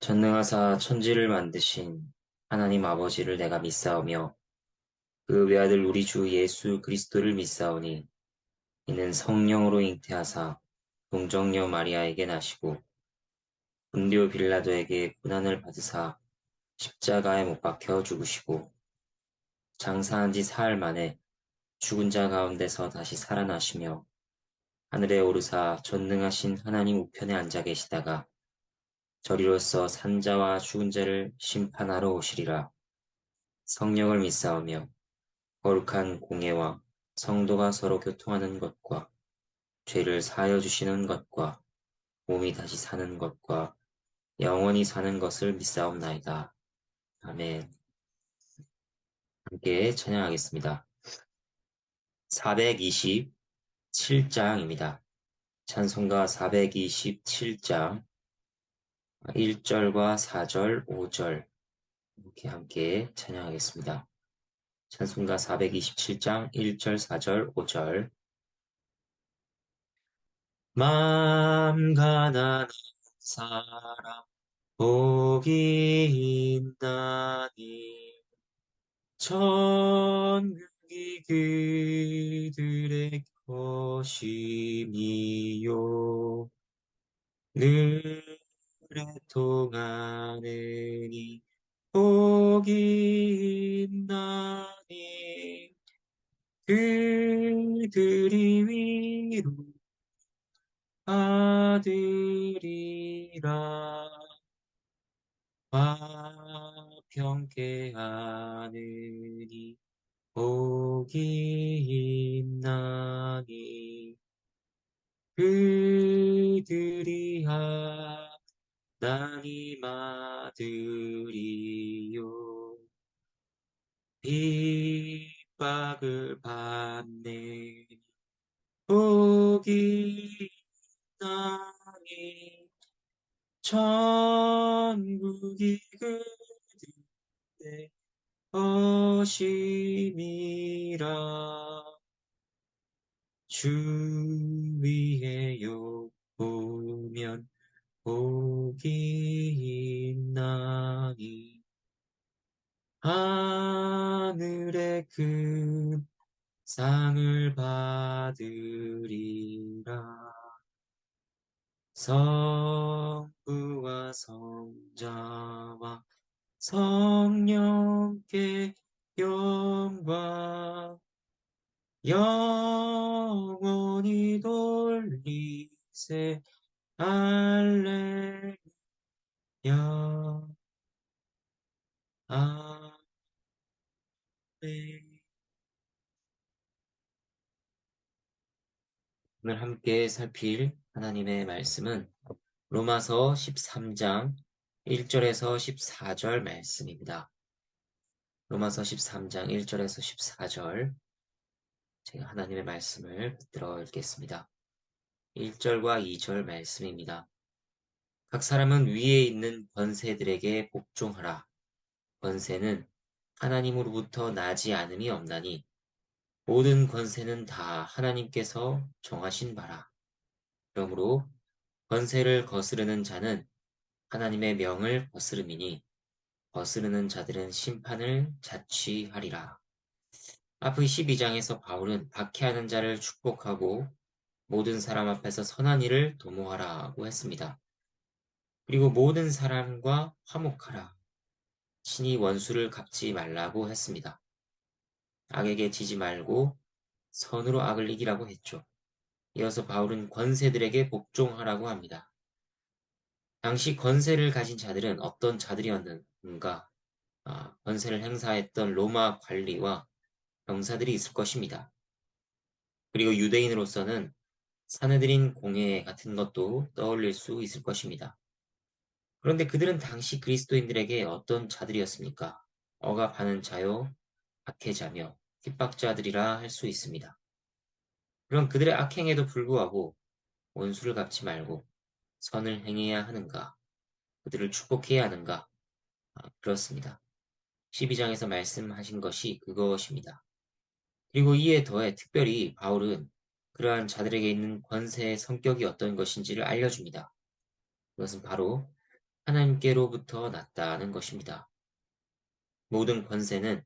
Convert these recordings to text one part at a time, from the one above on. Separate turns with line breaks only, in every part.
전능하사 천지를 만드신 하나님 아버지를 내가 믿사오며 그 외아들 우리 주 예수 그리스도를 믿사오니 이는 성령으로 잉태하사 동정녀 마리아에게 나시고 본디오 빌라도에게 고난을 받으사 십자가에 못 박혀 죽으시고 장사한 지 사흘 만에 죽은 자 가운데서 다시 살아나시며 하늘에 오르사 전능하신 하나님 우편에 앉아 계시다가 저리로서 산자와 죽은 자를 심판하러 오시리라. 성령을 믿사오며 거룩한 공예와 성도가 서로 교통하는 것과 죄를 사하여 주시는 것과 몸이 다시 사는 것과 영원히 사는 것을 믿사옵나이다. 아멘. 함께 찬양하겠습니다. 427장입니다. 찬송가 427장 1절과 4절, 5절 이렇게 함께 찬양하겠습니다. 찬송가 427장 1절, 4절, 5절 마음 가난한 사람 복이 있나니 천국이 그들의 것임이요 늘에 통하느니 복이 있나니 그들이 위로 아들이라 화평케 하느니 복이 있나니 그들이 하나님 아들이요 핍박을 받네 복이 있나니 천국이 그들의 것임이라 주 위에 욕보면 복이 있나니 하늘의 큰 상을 받으리라 성부와 성자와 성령께 영광 영원히 돌리세 할렐루야 아멘. 오늘 함께 살필 하나님의 말씀은 로마서 13장 1절에서 14절 말씀입니다. 로마서 13장 1절에서 14절 제가 하나님의 말씀을 붙들어 읽겠습니다. 1절과 2절 말씀입니다. 각 사람은 위에 있는 권세들에게 복종하라. 권세는 하나님으로부터 나지 않음이 없나니 모든 권세는 다 하나님께서 정하신 바라. 그러므로 권세를 거스르는 자는 하나님의 명을 거스름이니 거스르는 자들은 심판을 자취하리라. 앞의 12장에서 바울은 박해하는 자를 축복하고 모든 사람 앞에서 선한 일을 도모하라고 했습니다. 그리고 모든 사람과 화목하라. 친히 원수를 갚지 말라고 했습니다. 악에게 지지 말고 선으로 악을 이기라고 했죠. 이어서 바울은 권세들에게 복종하라고 합니다. 당시 권세를 가진 자들은 어떤 자들이었는가? 권세를 행사했던 로마 관리와 병사들이 있을 것입니다. 그리고 유대인으로서는 사내들인 공예 같은 것도 떠올릴 수 있을 것입니다. 그런데 그들은 당시 그리스도인들에게 어떤 자들이었습니까? 억압하는 자요, 박해자며 핍박자들이라 할 수 있습니다. 그럼 그들의 악행에도 불구하고 원수를 갚지 말고 선을 행해야 하는가? 그들을 축복해야 하는가? 그렇습니다. 12장에서 말씀하신 것이 그것입니다. 그리고 이에 더해 특별히 바울은 그러한 자들에게 있는 권세의 성격이 어떤 것인지를 알려줍니다. 그것은 바로 하나님께로부터 났다는 것입니다. 모든 권세는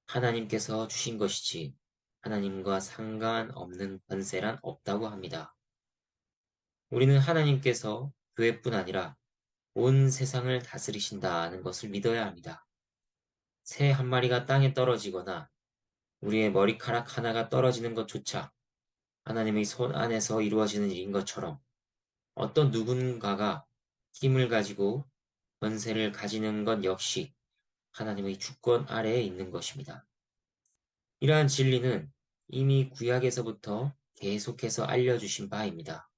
하나님께서 주신 것이지 하나님과 상관없는 권세란 없다고 합니다. 우리는 하나님께서 교회뿐 아니라 온 세상을 다스리신다는 것을 믿어야 합니다. 새 한 마리가 땅에 떨어지거나 우리의 머리카락 하나가 떨어지는 것조차 하나님의 손 안에서 이루어지는 일인 것처럼 어떤 누군가가 힘을 가지고 권세를 가지는 것 역시 하나님의 주권 아래에 있는 것입니다. 이러한 진리는 이미 구약에서부터 계속해서 알려주신 바입니다.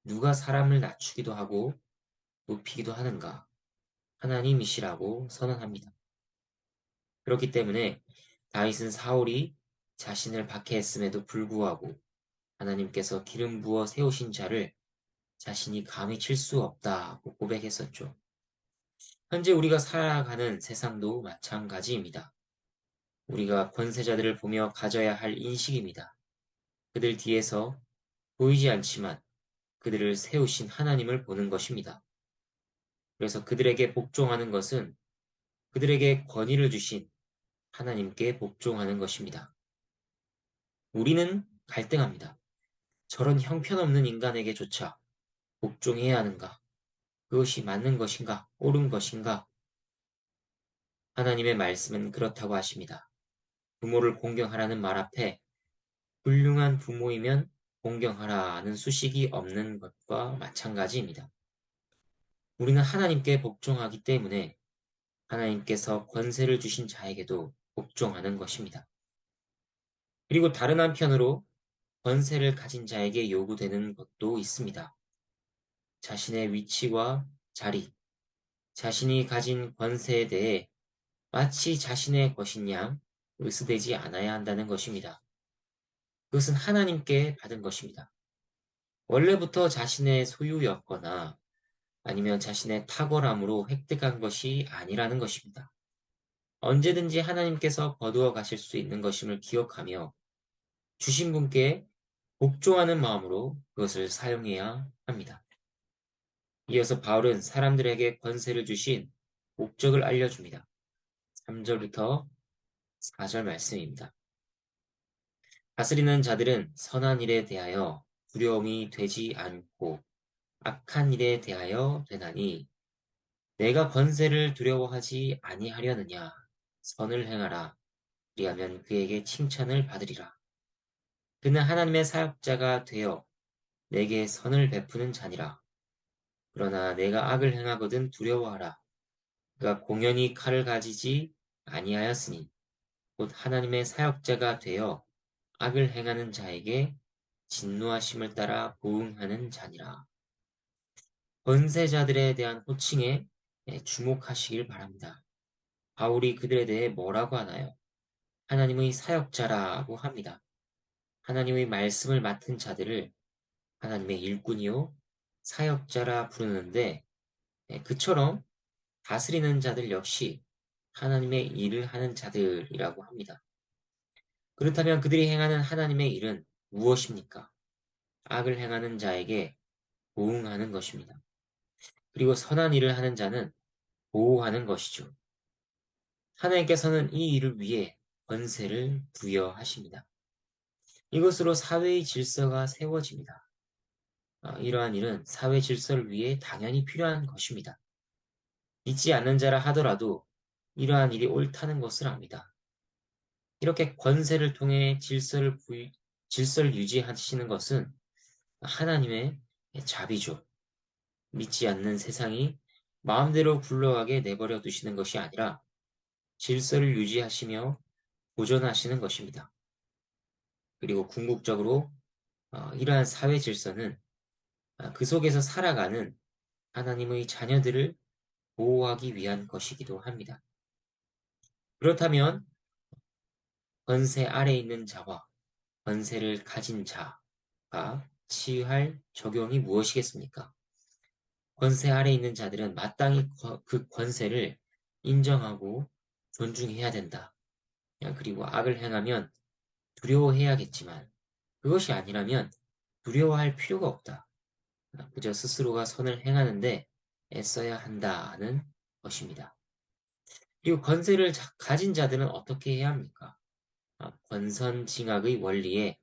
누가 사람을 낮추기도 하고 높이기도 하는가? 하나님이시라고 선언합니다. 그렇기 때문에 다윗은 사울이 자신을 박해했음에도 불구하고 하나님께서 기름 부어 세우신 자를 자신이 감히 칠 수 없다고 고백했었죠. 현재 우리가 살아가는 세상도 마찬가지입니다. 우리가 권세자들을 보며 가져야 할 인식입니다. 그들 뒤에서 보이지 않지만 그들을 세우신 하나님을 보는 것입니다. 그래서 그들에게 복종하는 것은 그들에게 권위를 주신 하나님께 복종하는 것입니다. 우리는 갈등합니다. 저런 형편없는 인간에게조차 복종해야 하는가? 그것이 맞는 것인가? 옳은 것인가? 하나님의 말씀은 그렇다고 하십니다. 부모를 공경하라는 말 앞에 훌륭한 부모이면 공경하라는 수식이 없는 것과 마찬가지입니다. 우리는 하나님께 복종하기 때문에 하나님께서 권세를 주신 자에게도 복종하는 것입니다. 그리고 다른 한편으로 권세를 가진 자에게 요구되는 것도 있습니다. 자신의 위치와 자리, 자신이 가진 권세에 대해 마치 자신의 것인 양 의스대지 않아야 한다는 것입니다. 그것은 하나님께 받은 것입니다. 원래부터 자신의 소유였거나 아니면 자신의 탁월함으로 획득한 것이 아니라는 것입니다. 언제든지 하나님께서 거두어 가실 수 있는 것임을 기억하며 주신 분께 복종하는 마음으로 그것을 사용해야 합니다. 이어서 바울은 사람들에게 권세를 주신 목적을 알려줍니다. 3절부터 4절 말씀입니다. 다스리는 자들은 선한 일에 대하여 두려움이 되지 않고 악한 일에 대하여 되나니 내가 권세를 두려워하지 아니하려느냐 선을 행하라 그리하면 그에게 칭찬을 받으리라. 그는 하나님의 사역자가 되어 내게 선을 베푸는 자니라. 그러나 내가 악을 행하거든 두려워하라. 그가 공연히 칼을 가지지 아니하였으니 곧 하나님의 사역자가 되어 악을 행하는 자에게 진노하심을 따라 보응하는 자니라. 권세자들에 대한 호칭에 주목하시길 바랍니다. 바울이 그들에 대해 뭐라고 하나요? 하나님의 사역자라고 합니다. 하나님의 말씀을 맡은 자들을 하나님의 일꾼이요, 사역자라 부르는데, 그처럼 다스리는 자들 역시 하나님의 일을 하는 자들이라고 합니다. 그렇다면 그들이 행하는 하나님의 일은 무엇입니까? 악을 행하는 자에게 보응하는 것입니다. 그리고 선한 일을 하는 자는 보호하는 것이죠. 하나님께서는 이 일을 위해 권세를 부여하십니다. 이것으로 사회의 질서가 세워집니다. 이러한 일은 사회 질서를 위해 당연히 필요한 것입니다. 믿지 않는 자라 하더라도 이러한 일이 옳다는 것을 압니다. 이렇게 권세를 통해 질서를 유지하시는 것은 하나님의 자비죠. 믿지 않는 세상이 마음대로 굴러가게 내버려 두시는 것이 아니라 질서를 유지하시며 보존하시는 것입니다. 그리고 궁극적으로 이러한 사회 질서는 그 속에서 살아가는 하나님의 자녀들을 보호하기 위한 것이기도 합니다. 그렇다면 권세 아래 있는 자와 권세를 가진 자가 취할 적용이 무엇이겠습니까? 권세 아래 있는 자들은 마땅히 그 권세를 인정하고 존중해야 된다. 그리고 악을 행하면 두려워해야겠지만 그것이 아니라면 두려워할 필요가 없다. 그저 스스로가 선을 행하는데 애써야 한다는 것입니다. 그리고 권세를 가진 자들은 어떻게 해야 합니까? 권선징악의 원리에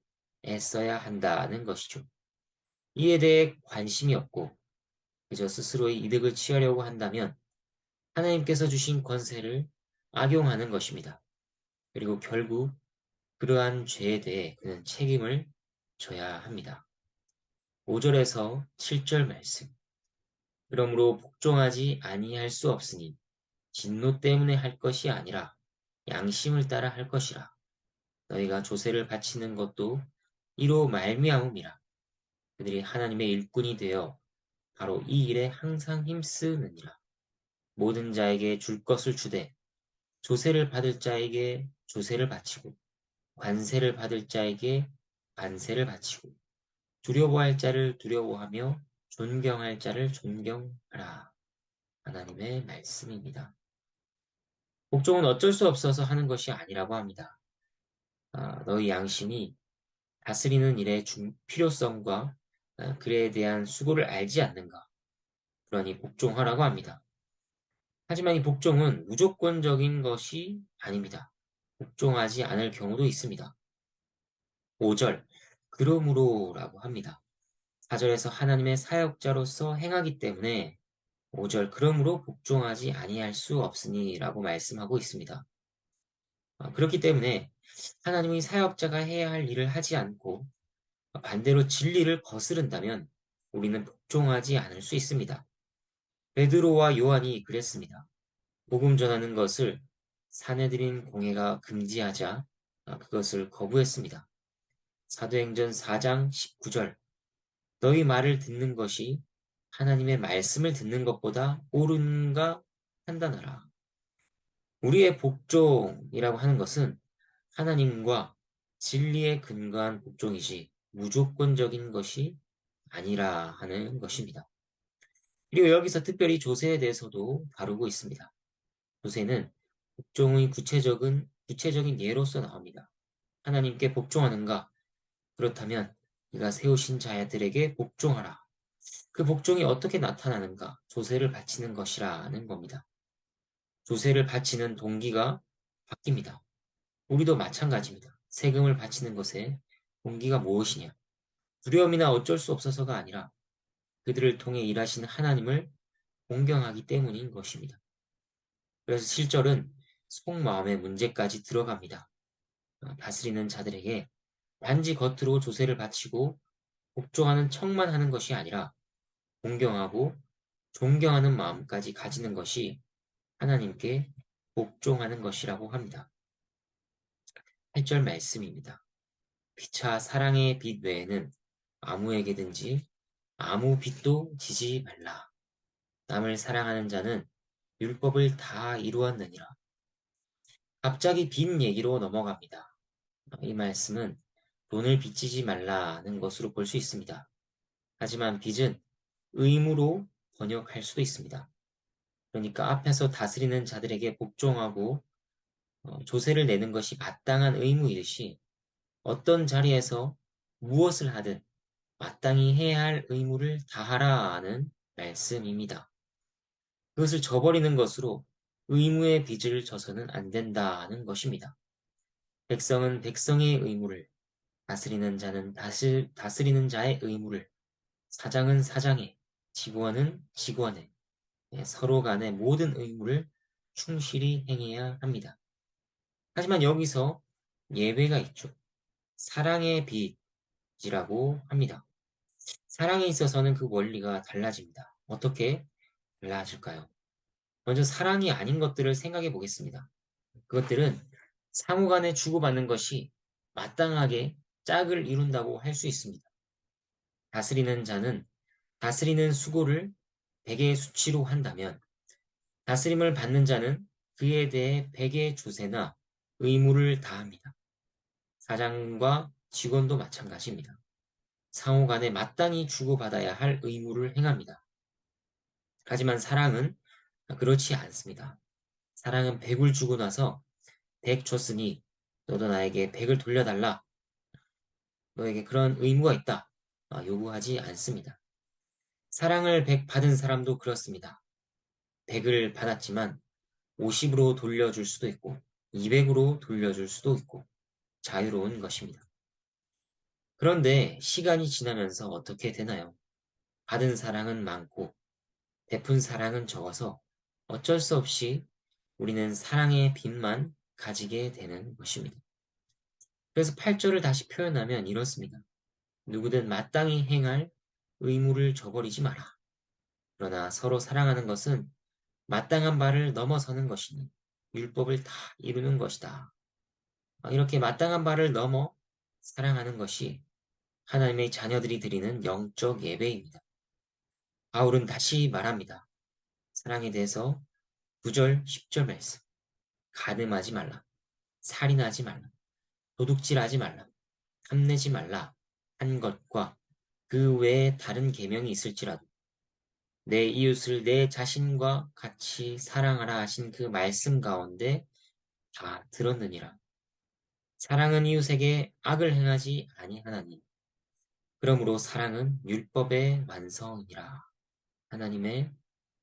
애써야 한다는 것이죠. 이에 대해 관심이 없고 그저 스스로의 이득을 취하려고 한다면 하나님께서 주신 권세를 악용하는 것입니다. 그리고 결국 그러한 죄에 대해 그는 책임을 져야 합니다. 5절에서 7절 말씀. 그러므로 복종하지 아니할 수 없으니 진노 때문에 할 것이 아니라 양심을 따라 할 것이라. 너희가 조세를 바치는 것도 이로 말미암음이라. 그들이 하나님의 일꾼이 되어 바로 이 일에 항상 힘쓰느니라. 모든 자에게 줄 것을 주되 조세를 받을 자에게 조세를 바치고 관세를 받을 자에게 관세를 바치고 두려워할 자를 두려워하며 존경할 자를 존경하라. 하나님의 말씀입니다. 복종은 어쩔 수 없어서 하는 것이 아니라고 합니다. 너희 양심이 다스리는 일의 필요성과 그에 대한 수고를 알지 않는가. 그러니 복종하라고 합니다. 하지만 이 복종은 무조건적인 것이 아닙니다. 복종하지 않을 경우도 있습니다. 5절, 그러므로라고 합니다. 4절에서 하나님의 사역자로서 행하기 때문에 5절, 그러므로 복종하지 아니할 수 없으니라고 말씀하고 있습니다. 그렇기 때문에 하나님의 사역자가 해야 할 일을 하지 않고 반대로 진리를 거스른다면 우리는 복종하지 않을 수 있습니다. 베드로와 요한이 그랬습니다. 복음 전하는 것을 사내들인 공회가 금지하자 그것을 거부했습니다. 사도행전 4장 19절 너희 말을 듣는 것이 하나님의 말씀을 듣는 것보다 옳은가 판단하라. 우리의 복종이라고 하는 것은 하나님과 진리에 근거한 복종이지 무조건적인 것이 아니라 하는 것입니다. 그리고 여기서 특별히 조세에 대해서도 다루고 있습니다. 조세는 복종의 구체적인 예로서 나옵니다. 하나님께 복종하는가? 그렇다면 네가 세우신 자들에게 복종하라. 그 복종이 어떻게 나타나는가? 조세를 바치는 것이라는 겁니다. 조세를 바치는 동기가 바뀝니다. 우리도 마찬가지입니다. 세금을 바치는 것에 동기가 무엇이냐? 두려움이나 어쩔 수 없어서가 아니라 그들을 통해 일하시는 하나님을 공경하기 때문인 것입니다. 그래서 7절은 속마음의 문제까지 들어갑니다. 다스리는 자들에게 단지 겉으로 조세를 바치고 복종하는 척만 하는 것이 아니라 공경하고 존경하는 마음까지 가지는 것이 하나님께 복종하는 것이라고 합니다. 8절 말씀입니다. 피차 사랑의 빛 외에는 아무에게든지 아무 빛도 지지 말라. 남을 사랑하는 자는 율법을 다 이루었느니라. 갑자기 빚 얘기로 넘어갑니다. 이 말씀은 돈을 빚지지 말라는 것으로 볼 수 있습니다. 하지만 빚은 의무로 번역할 수도 있습니다. 그러니까 앞에서 다스리는 자들에게 복종하고 조세를 내는 것이 마땅한 의무이듯이 어떤 자리에서 무엇을 하든 마땅히 해야 할 의무를 다하라는 말씀입니다. 그것을 저버리는 것으로 의무의 빚을 져서는 안 된다는 것입니다. 백성은 백성의 의무를, 다스리는 자는 다스리는 자의 의무를, 사장은 사장의, 직원은 직원의, 서로 간의 모든 의무를 충실히 행해야 합니다. 하지만 여기서 예외가 있죠. 사랑의 빚이라고 합니다. 사랑에 있어서는 그 원리가 달라집니다. 어떻게 달라질까요? 먼저 사랑이 아닌 것들을 생각해 보겠습니다. 그것들은 상호 간에 주고받는 것이 마땅하게 짝을 이룬다고 할 수 있습니다. 다스리는 자는 다스리는 수고를 백의 수치로 한다면 다스림을 받는 자는 그에 대해 백의 주세나 의무를 다합니다. 사장과 직원도 마찬가지입니다. 상호 간에 마땅히 주고받아야 할 의무를 행합니다. 하지만 사랑은 그렇지 않습니다. 사랑은 100을 주고 나서 100 줬으니 너도 나에게 100을 돌려달라. 너에게 그런 의무가 있다. 요구하지 않습니다. 사랑을 100 받은 사람도 그렇습니다. 100을 받았지만 50으로 돌려줄 수도 있고 200으로 돌려줄 수도 있고 자유로운 것입니다. 그런데 시간이 지나면서 어떻게 되나요? 받은 사랑은 많고 베푼 사랑은 적어서 어쩔 수 없이 우리는 사랑의 빚만 가지게 되는 것입니다. 그래서 8절을 다시 표현하면 이렇습니다. 누구든 마땅히 행할 의무를 저버리지 마라. 그러나 서로 사랑하는 것은 마땅한 바를 넘어서는 것이니 율법을 다 이루는 것이다. 이렇게 마땅한 바를 넘어 사랑하는 것이 하나님의 자녀들이 드리는 영적 예배입니다. 바울은 다시 말합니다. 사랑에 대해서 9절, 10절 말씀. 간음하지 말라. 살인하지 말라. 도둑질하지 말라. 탐내지 말라. 한 것과 그 외에 다른 계명이 있을지라도 내 이웃을 내 자신과 같이 사랑하라 하신 그 말씀 가운데 다 들었느니라. 사랑은 이웃에게 악을 행하지 아니하나니 그러므로 사랑은 율법의 완성이라. 하나님의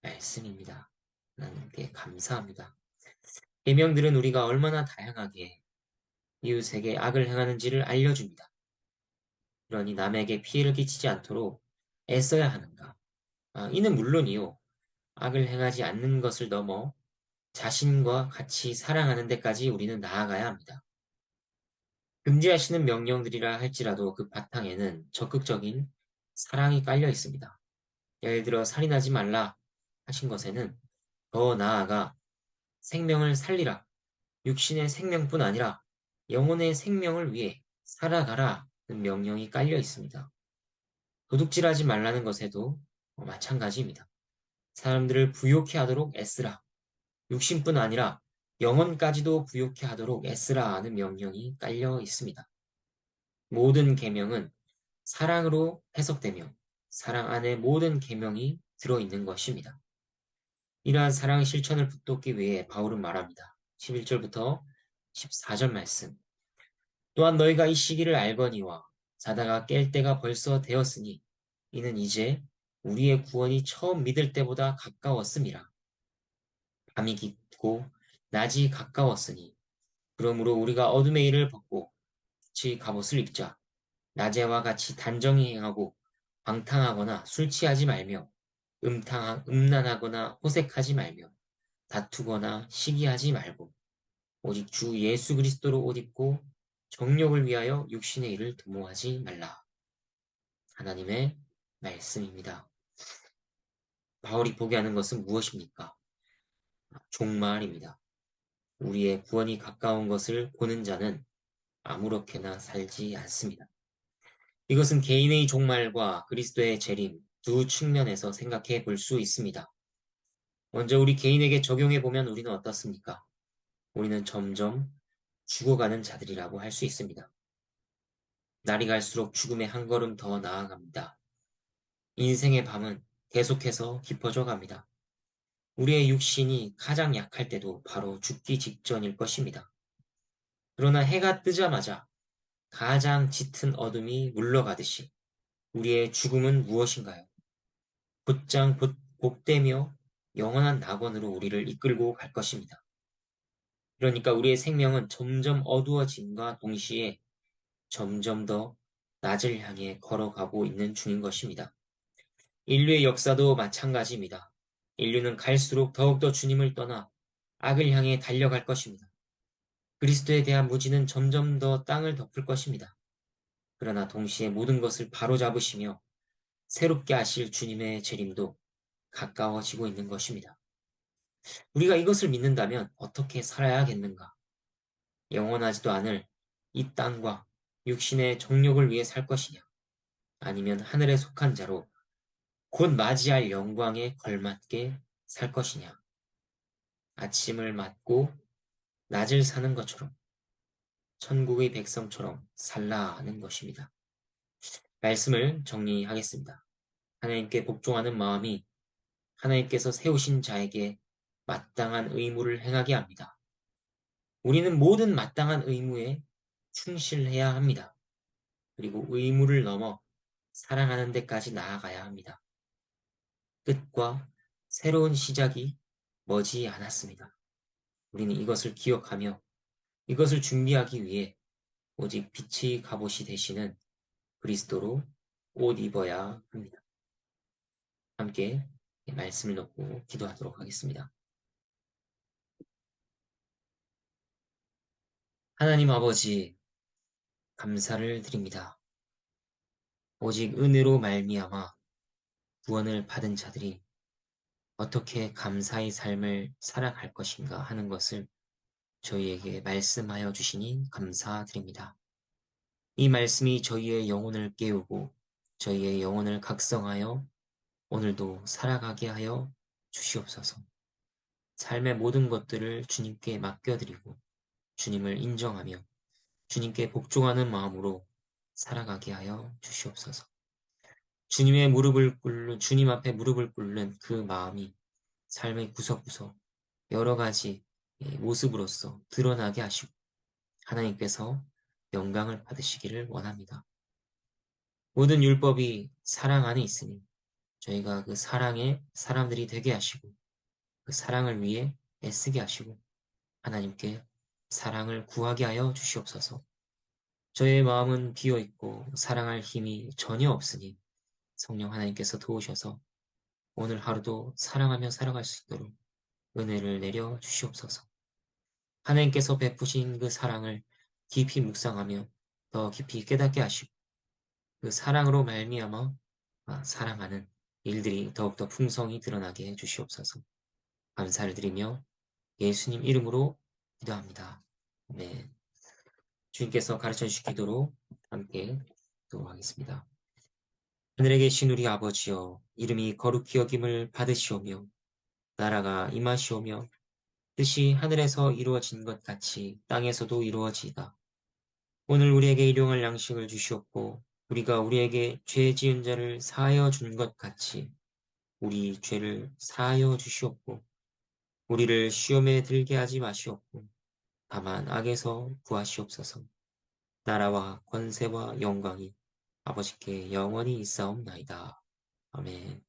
말씀입니다. 하나님께 감사합니다. 계명들은 우리가 얼마나 다양하게 이웃에게 악을 행하는지를 알려줍니다. 그러니 남에게 피해를 끼치지 않도록 애써야 하는가? 이는 물론이요. 악을 행하지 않는 것을 넘어 자신과 같이 사랑하는 데까지 우리는 나아가야 합니다. 금지하시는 명령들이라 할지라도 그 바탕에는 적극적인 사랑이 깔려 있습니다. 예를 들어 살인하지 말라 하신 것에는 더 나아가 생명을 살리라. 육신의 생명뿐 아니라 영혼의 생명을 위해 살아가라는 명령이 깔려 있습니다. 도둑질하지 말라는 것에도 마찬가지입니다. 사람들을 부욕해 하도록 애쓰라. 육신뿐 아니라 영혼까지도 부욕해 하도록 애쓰라 하는 명령이 깔려 있습니다. 모든 계명은 사랑으로 해석되며 사랑 안에 모든 계명이 들어있는 것입니다. 이러한 사랑의 실천을 붙돋기 위해 바울은 말합니다. 11절부터 14절 말씀. 또한 너희가 이 시기를 알거니와 자다가 깰 때가 벌써 되었으니 이는 이제 우리의 구원이 처음 믿을 때보다 가까웠음이라. 밤이 깊고 낮이 가까웠으니 그러므로 우리가 어둠의 일을 벗고 빛의 갑옷을 입자. 낮에와 같이 단정히 행하고 방탕하거나 술 취하지 말며 음란하거나 호색하지 말며 다투거나 시기하지 말고 오직 주 예수 그리스도로 옷 입고 정욕을 위하여 육신의 일을 도모하지 말라. 하나님의 말씀입니다. 바울이 보게 하는 것은 무엇입니까? 종말입니다. 우리의 구원이 가까운 것을 보는 자는 아무렇게나 살지 않습니다. 이것은 개인의 종말과 그리스도의 재림 두 측면에서 생각해 볼 수 있습니다. 먼저 우리 개인에게 적용해 보면 우리는 어떻습니까? 우리는 점점 죽어가는 자들이라고 할 수 있습니다. 날이 갈수록 죽음의 한 걸음 더 나아갑니다. 인생의 밤은 계속해서 깊어져 갑니다. 우리의 육신이 가장 약할 때도 바로 죽기 직전일 것입니다. 그러나 해가 뜨자마자 가장 짙은 어둠이 물러가듯이 우리의 죽음은 무엇인가요? 곧장 복되며 영원한 낙원으로 우리를 이끌고 갈 것입니다. 그러니까 우리의 생명은 점점 어두워짐과 동시에 점점 더 낮을 향해 걸어가고 있는 중인 것입니다. 인류의 역사도 마찬가지입니다. 인류는 갈수록 더욱더 주님을 떠나 악을 향해 달려갈 것입니다. 그리스도에 대한 무지는 점점 더 땅을 덮을 것입니다. 그러나 동시에 모든 것을 바로잡으시며 새롭게 하실 주님의 재림도 가까워지고 있는 것입니다. 우리가 이것을 믿는다면 어떻게 살아야겠는가? 영원하지도 않을 이 땅과 육신의 정욕을 위해 살 것이냐? 아니면 하늘에 속한 자로 곧 맞이할 영광에 걸맞게 살 것이냐? 아침을 맞고 낮을 사는 것처럼 천국의 백성처럼 살라 하는 것입니다. 말씀을 정리하겠습니다. 하나님께 복종하는 마음이 하나님께서 세우신 자에게 마땅한 의무를 행하게 합니다. 우리는 모든 마땅한 의무에 충실해야 합니다. 그리고 의무를 넘어 사랑하는 데까지 나아가야 합니다. 끝과 새로운 시작이 머지 않았습니다. 우리는 이것을 기억하며 이것을 준비하기 위해 오직 빛의 갑옷이 되시는 그리스도로 옷 입어야 합니다. 함께 말씀을 놓고 기도하도록 하겠습니다. 하나님 아버지, 감사를 드립니다. 오직 은혜로 말미암아 구원을 받은 자들이 어떻게 감사의 삶을 살아갈 것인가 하는 것을 저희에게 말씀하여 주시니 감사드립니다. 이 말씀이 저희의 영혼을 깨우고 저희의 영혼을 각성하여 오늘도 살아가게 하여 주시옵소서. 삶의 모든 것들을 주님께 맡겨드리고 주님을 인정하며 주님께 복종하는 마음으로 살아가게 하여 주시옵소서. 주님 앞에 무릎을 꿇는 그 마음이 삶의 구석구석 여러 가지 모습으로서 드러나게 하시고 하나님께서 영광을 받으시기를 원합니다. 모든 율법이 사랑 안에 있으니 저희가 그 사랑의 사람들이 되게 하시고 그 사랑을 위해 애쓰게 하시고 하나님께 사랑을 구하게 하여 주시옵소서. 저의 마음은 비어 있고 사랑할 힘이 전혀 없으니 성령 하나님께서 도우셔서 오늘 하루도 사랑하며 살아갈 수 있도록 은혜를 내려 주시옵소서. 하나님께서 베푸신 그 사랑을 깊이 묵상하며 더 깊이 깨닫게 하시고 그 사랑으로 말미암아 사랑하는 일들이 더욱더 풍성히 드러나게 해 주시옵소서. 감사를 드리며 예수님 이름으로 기도합니다. 네. 주님께서 가르쳐 주신 기도로 함께 기도하겠습니다. 하늘에 계신 우리 아버지여, 이름이 거룩히 여김을 받으시오며 나라가 임하시오며 뜻이 하늘에서 이루어진 것 같이 땅에서도 이루어지이다. 오늘 우리에게 일용할 양식을 주시옵고 우리가 우리에게 죄 지은 자를 사하여 준 것 같이 우리 죄를 사하여 주시옵고 우리를 시험에 들게 하지 마시옵고 다만 악에서 구하시옵소서. 나라와 권세와 영광이 아버지께 영원히 있사옵나이다. 아멘.